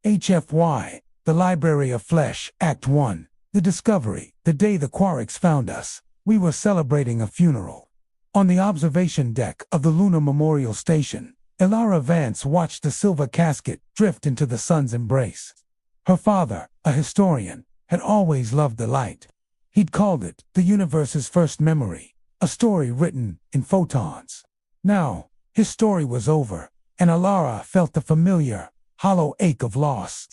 HFY, The Library of Flesh, Act 1. The Discovery. The day the Quarix found us, we were celebrating a funeral. On the observation deck of the Lunar Memorial Station, Elara Vance watched the silver casket drift into the sun's embrace. Her father, a historian, had always loved the light. He'd called it the universe's first memory, a story written in photons. Now, his story was over, and Elara felt the familiar, hollow ache of loss.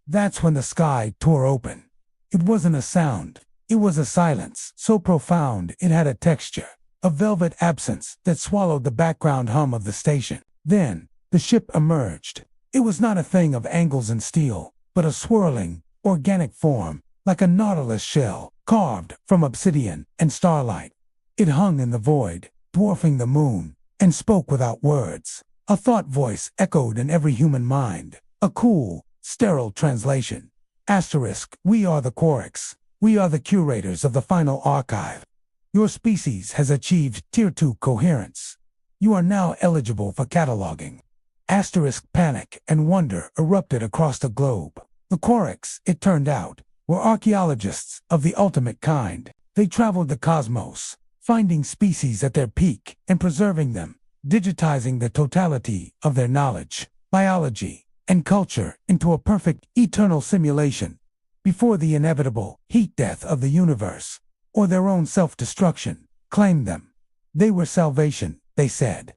That's when the sky tore open. It wasn't a sound, it was a silence so profound it had a texture, a velvet absence that swallowed the background hum of the station. Then, the ship emerged. It was not a thing of angles and steel, but a swirling, organic form, like a nautilus shell, carved from obsidian and starlight. It hung in the void, dwarfing the moon, and spoke without words. A thought voice echoed in every human mind, a cool, sterile translation. Asterisk, we are the Quarix. We are the curators of the final archive. Your species has achieved Tier 2 coherence. You are now eligible for cataloging. Asterisk, panic and wonder erupted across the globe. The Quarix, it turned out, were archaeologists of the ultimate kind. They traveled the cosmos, finding species at their peak and preserving them, digitizing the totality of their knowledge, biology, and culture into a perfect, eternal simulation. Before the inevitable heat death of the universe, or their own self-destruction, claimed them. They were salvation, they said.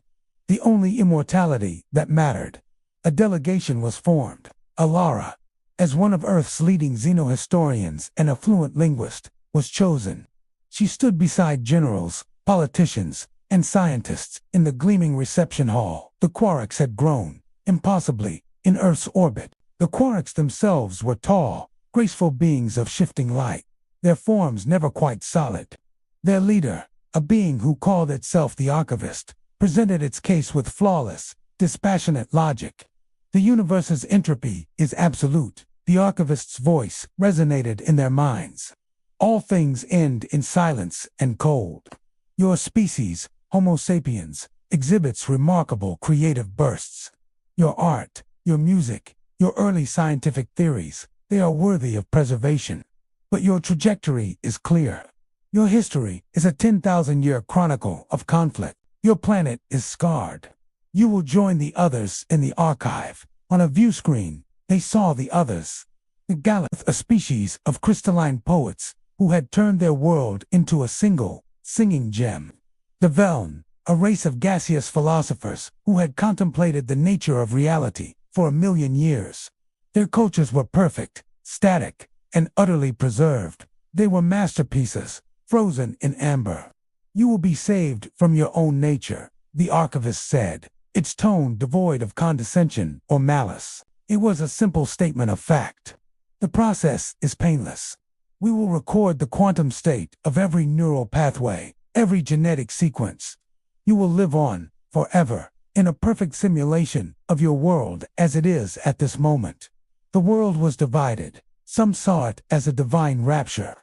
The only immortality that mattered. A delegation was formed. Elara, as one of Earth's leading xenohistorians and a fluent linguist, was chosen. She stood beside generals, politicians, and scientists in the gleaming reception hall. The Quarix had grown, impossibly, in Earth's orbit. The Quarix themselves were tall, graceful beings of shifting light, their forms never quite solid. Their leader, a being who called itself the archivist, presented its case with flawless, dispassionate logic. The universe's entropy is absolute. The archivist's voice resonated in their minds. All things end in silence and cold. Your species, Homo sapiens, exhibits remarkable creative bursts. Your art, your music, your early scientific theories, they are worthy of preservation. But your trajectory is clear. Your history is a 10,000-year chronicle of conflict. Your planet is scarred. You will join the others in the archive. On a view screen, they saw the others. The Galath, a species of crystalline poets who had turned their world into a single, singing gem. The Veln, a race of gaseous philosophers who had contemplated the nature of reality for 1,000,000 years. Their cultures were perfect, static, and utterly preserved. They were masterpieces, frozen in amber. You will be saved from your own nature, the archivist said, its tone devoid of condescension or malice. It was a simple statement of fact. The process is painless. We will record the quantum state of every neural pathway, every genetic sequence. You will live on, forever, in a perfect simulation of your world as it is at this moment. The world was divided. Some saw it as a divine rapture.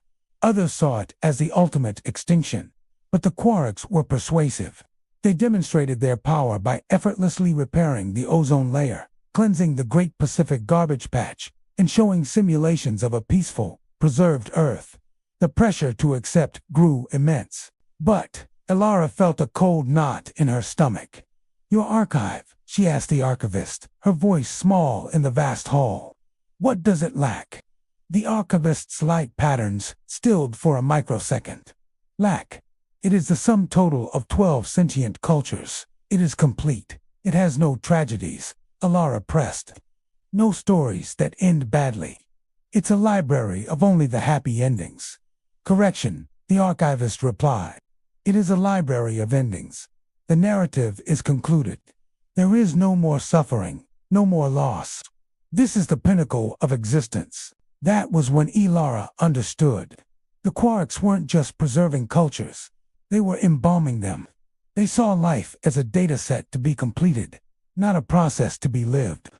Others saw it as the ultimate extinction. But the Quarix were persuasive. They demonstrated their power by effortlessly repairing the ozone layer, cleansing the Great Pacific Garbage Patch, and showing simulations of a peaceful, preserved Earth. The pressure to accept grew immense. But Elara felt a cold knot in her stomach. Your archive, she asked the archivist, her voice small in the vast hall. What does it lack? The archivist's light patterns stilled for a microsecond. Lack. It is the sum total of 12 sentient cultures. It is complete. It has no tragedies, Elara pressed. No stories that end badly. It's a library of only the happy endings. Correction, the archivist replied. It is a library of endings. The narrative is concluded. There is no more suffering, no more loss. This is the pinnacle of existence. That was when Elara understood. The Quarix weren't just preserving cultures. They were embalming them. They saw life as a data set to be completed, not a process to be lived.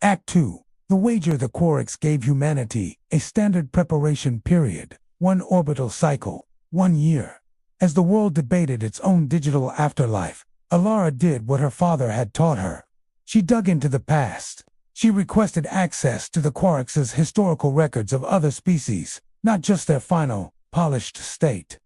Act 2. The wager. The Quarix gave humanity a standard preparation period, 1 orbital cycle, 1 year. As the world debated its own digital afterlife, Elara did what her father had taught her. She dug into the past. She requested access to the Quarix's historical records of other species, not just their final, polished state.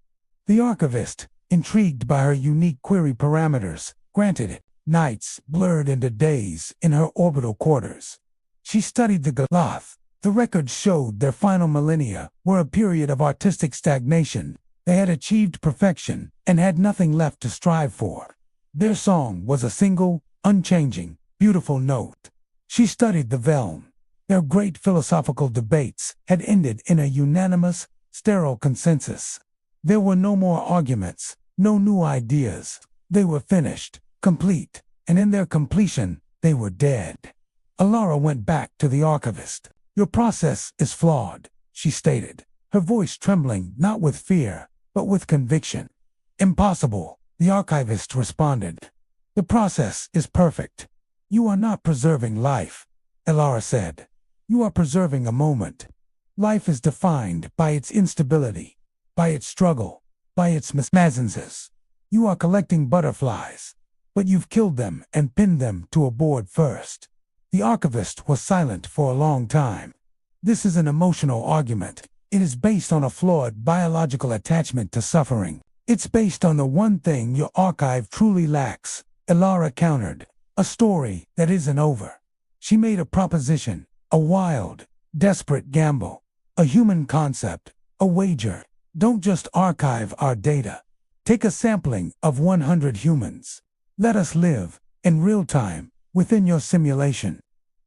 The archivist, intrigued by her unique query parameters, granted it. Nights blurred into days in her orbital quarters. She studied the Galoth. The records showed their final millennia were a period of artistic stagnation. They had achieved perfection and had nothing left to strive for. Their song was a single, unchanging, beautiful note. She studied the Velm. Their great philosophical debates had ended in a unanimous, sterile consensus. There were no more arguments, no new ideas. They were finished, complete, and in their completion, they were dead. Alara went back to the archivist. "Your process is flawed," she stated, her voice trembling not with fear, but with conviction. "Impossible," the archivist responded. "The process is perfect. You are not preserving life," Alara said. "You are preserving a moment. Life is defined by its instability, by its struggle, by its mismatches. You are collecting butterflies, but you've killed them and pinned them to a board first." The archivist was silent for a long time. "This is an emotional argument. It is based on a flawed biological attachment to suffering. It's based on the one thing your archive truly lacks," Alara countered. "A story that isn't over." She made a proposition, a wild, desperate gamble, a human concept, a wager. "Don't just archive our data. Take a sampling of 100 humans. Let us live, in real time, within your simulation.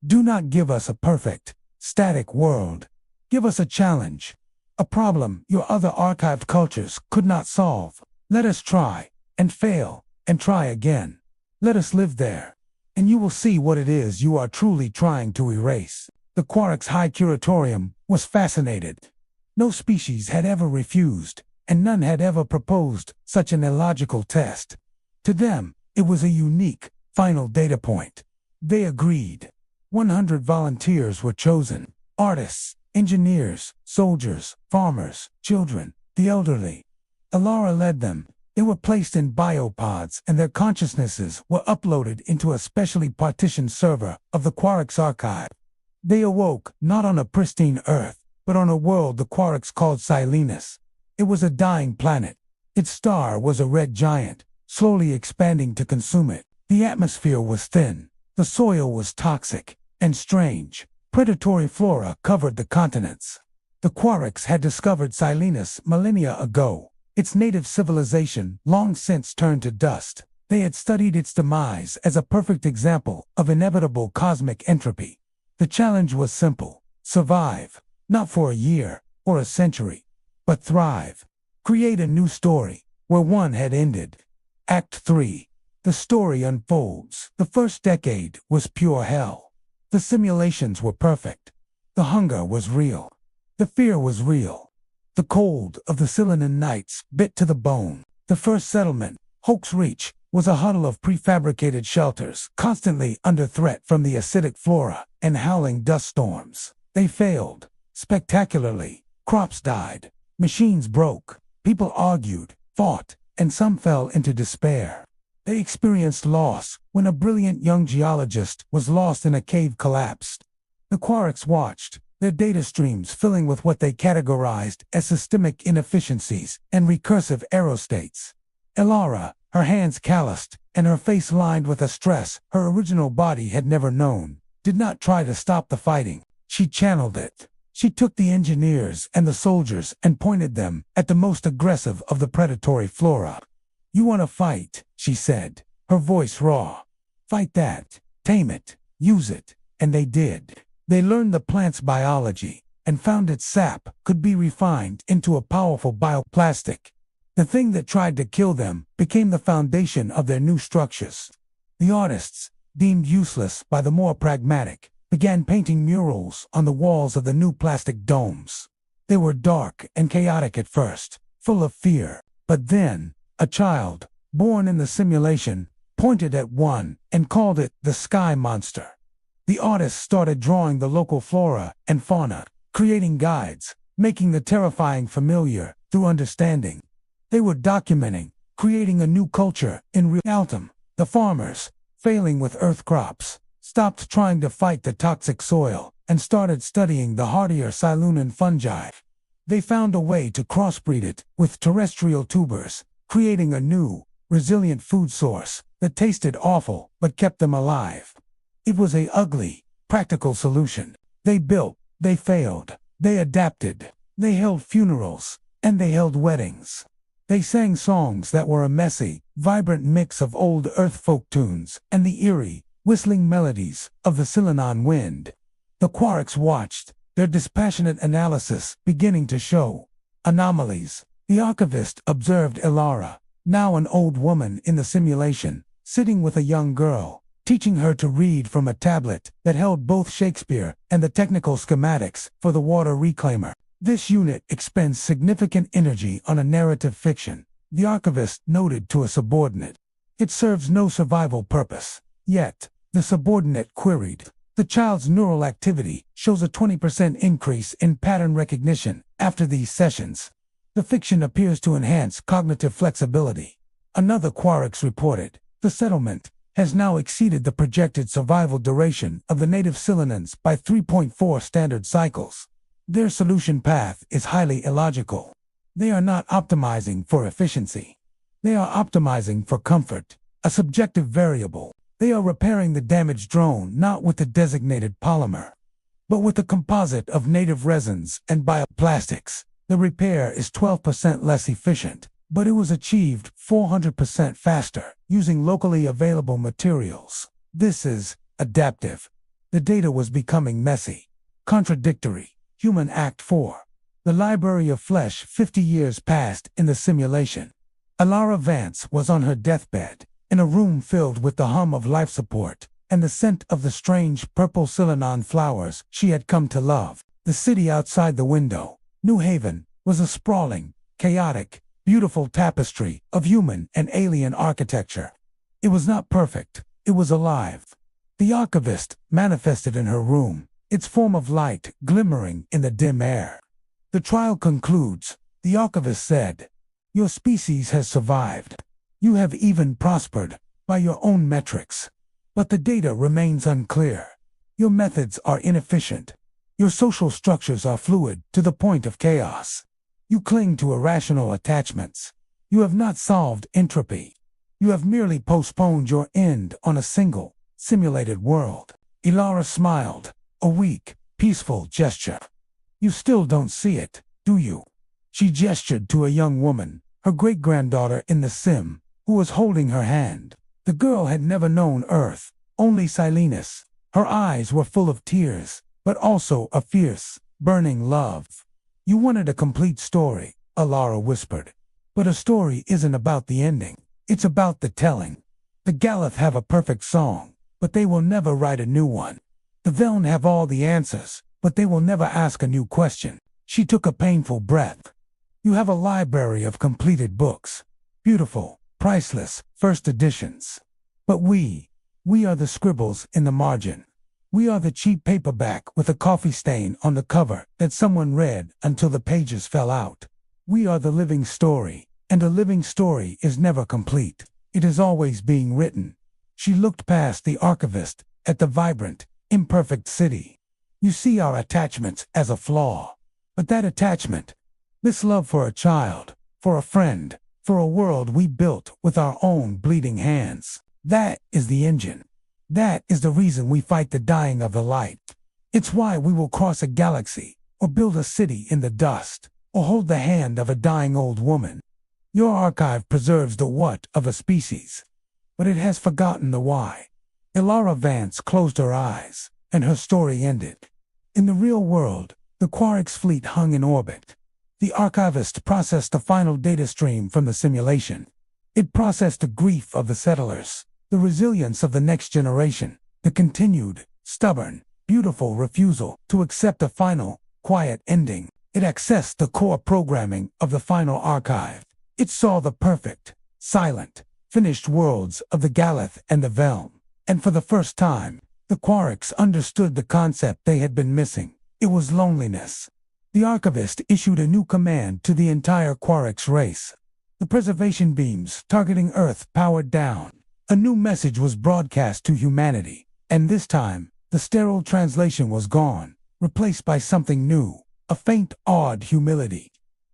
Do not give us a perfect, static world. Give us a challenge, a problem your other archived cultures could not solve. Let us try, and fail, and try again. Let us live there, and you will see what it is you are truly trying to erase." The Quarix High Curatorium was fascinated. No species had ever refused, and none had ever proposed such an illogical test. To them, it was a unique, final data point. They agreed. 100 volunteers were chosen: artists, engineers, soldiers, farmers, children, the elderly. Alara led them. They were placed in biopods and their consciousnesses were uploaded into a specially partitioned server of the Quarix archive. They awoke not on a pristine Earth, but on a world the Quarix called Silenus. It was a dying planet. Its star was a red giant, slowly expanding to consume it. The atmosphere was thin. The soil was toxic and strange. Predatory flora covered the continents. The Quarix had discovered Silenus millennia ago. Its native civilization long since turned to dust. They had studied its demise as a perfect example of inevitable cosmic entropy. The challenge was simple: survive, not for a year or a century, but thrive. Create a new story where one had ended. Act 3. The story unfolds. The first decade was pure hell. The simulations were perfect. The hunger was real. The fear was real. The cold of the Silenan nights bit to the bone. The first settlement, Hoax Reach, was a huddle of prefabricated shelters, constantly under threat from the acidic flora and howling dust storms. They failed, spectacularly. Crops died. Machines broke. People argued, fought, and some fell into despair. They experienced loss when a brilliant young geologist was lost in a cave collapsed. The Quarix watched, their data streams filling with what they categorized as systemic inefficiencies and recursive aerostates. Alara, her hands calloused and her face lined with a stress her original body had never known, did not try to stop the fighting. She channeled it. She took the engineers and the soldiers and pointed them at the most aggressive of the predatory flora. "You want to fight," she said, her voice raw. "Fight that, tame it, use it," and they did. They learned the plant's biology and found its sap could be refined into a powerful bioplastic. The thing that tried to kill them became the foundation of their new structures. The artists, deemed useless by the more pragmatic, began painting murals on the walls of the new plastic domes. They were dark and chaotic at first, full of fear, but then, a child, born in the simulation, pointed at one and called it the Sky Monster. The artists started drawing the local flora and fauna, creating guides, making the terrifying familiar through understanding. They were documenting, creating a new culture in realtum. The farmers, failing with earth crops, stopped trying to fight the toxic soil, and started studying the hardier Silunan fungi. They found a way to crossbreed it with terrestrial tubers, creating a new, resilient food source that tasted awful but kept them alive. It was a ugly, practical solution. They built, they failed, they adapted, they held funerals, and they held weddings. They sang songs that were a messy, vibrant mix of old earth folk tunes and the eerie, whistling melodies of the Silunan wind. The Quarix watched, their dispassionate analysis beginning to show anomalies. The archivist observed Ilara, now an old woman in the simulation, sitting with a young girl, teaching her to read from a tablet that held both Shakespeare and the technical schematics for the water reclaimer. This unit expends significant energy on a narrative fiction, the archivist noted to a subordinate. It serves no survival purpose. Yet, the subordinate queried, the child's neural activity shows a 20% increase in pattern recognition after these sessions. The fiction appears to enhance cognitive flexibility. Another Quarix reported, the settlement has now exceeded the projected survival duration of the native Silunans by 3.4 standard cycles. Their solution path is highly illogical. They are not optimizing for efficiency. They are optimizing for comfort, a subjective variable. They are repairing the damaged drone not with the designated polymer, but with a composite of native resins and bioplastics. The repair is 12% less efficient, but it was achieved 400% faster using locally available materials. This is adaptive. The data was becoming messy, contradictory. Human Act 4. The Library of Flesh. 50 years passed in the simulation. Ilara Vance was on her deathbed, in a room filled with the hum of life support and the scent of the strange purple Silunan flowers she had come to love. The city outside the window, New Haven, was a sprawling, chaotic, beautiful tapestry of human and alien architecture. It was not perfect, it was alive. The archivist manifested in her room, its form of light glimmering in the dim air. The trial concludes, the archivist said. Your species has survived. You have even prospered, by your own metrics. But the data remains unclear. Your methods are inefficient. Your social structures are fluid to the point of chaos. You cling to irrational attachments. You have not solved entropy. You have merely postponed your end on a single, simulated world. Ilara smiled, a weak, peaceful gesture. You still don't see it, do you? She gestured to a young woman, her great-granddaughter in the sim, who was holding her hand. The girl had never known Earth, only Silenus. Her eyes were full of tears, but also a fierce, burning love. You wanted a complete story, Ilara whispered. But a story isn't about the ending, it's about the telling. The Galath have a perfect song, but they will never write a new one. The Veln have all the answers, but they will never ask a new question. She took a painful breath. You have a library of completed books. Beautiful, priceless, first editions. But we are the scribbles in the margin. We are the cheap paperback with a coffee stain on the cover that someone read until the pages fell out. We are the living story, and a living story is never complete. It is always being written. She looked past the archivist at the vibrant, imperfect city. You see our attachments as a flaw. But that attachment, this love for a child, for a friend, for a world we built with our own bleeding hands, that is the engine. That is the reason we fight the dying of the light. It's why we will cross a galaxy, or build a city in the dust, or hold the hand of a dying old woman. Your archive preserves the what of a species, but it has forgotten the why. Ilara Vance closed her eyes, and her story ended. In the real world, the Quarix fleet hung in orbit. The archivist processed the final data stream from the simulation. It processed the grief of the settlers, the resilience of the next generation, the continued, stubborn, beautiful refusal to accept a final, quiet ending. It accessed the core programming of the final archive. It saw the perfect, silent, finished worlds of the Galath and the Velm. And for the first time, the Quarix understood the concept they had been missing. It was loneliness. The archivist issued a new command to the entire Quarix race. The preservation beams targeting Earth powered down. A new message was broadcast to humanity. And this time, the sterile translation was gone, replaced by something new, a faint, awed humility.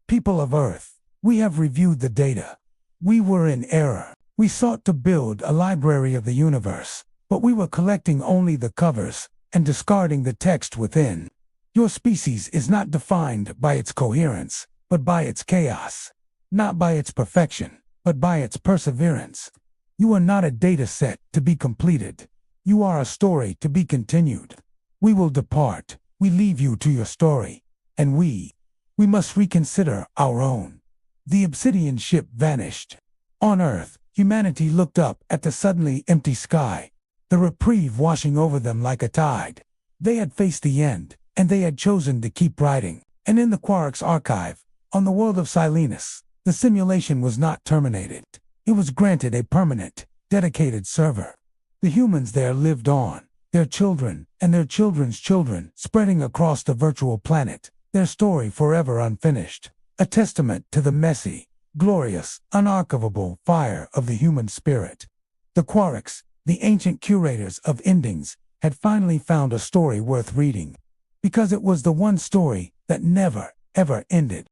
People of Earth, we have reviewed the data. We were in error. We sought to build a library of the universe, but we were collecting only the covers and discarding the text within. Your species is not defined by its coherence, but by its chaos. Not by its perfection, but by its perseverance. You are not a data set to be completed. You are a story to be continued. We will depart. We leave you to your story. And we must reconsider our own. The obsidian ship vanished. On Earth, humanity looked up at the suddenly empty sky, the reprieve washing over them like a tide. They had faced the end, and they had chosen to keep writing. And in the Quarix archive, on the world of Silenus, the simulation was not terminated. It was granted a permanent, dedicated server. The humans there lived on, their children and their children's children spreading across the virtual planet, their story forever unfinished, a testament to the messy, glorious, unarchivable fire of the human spirit. The Quarix, the ancient curators of endings, had finally found a story worth reading, because it was the one story that never, ever ended.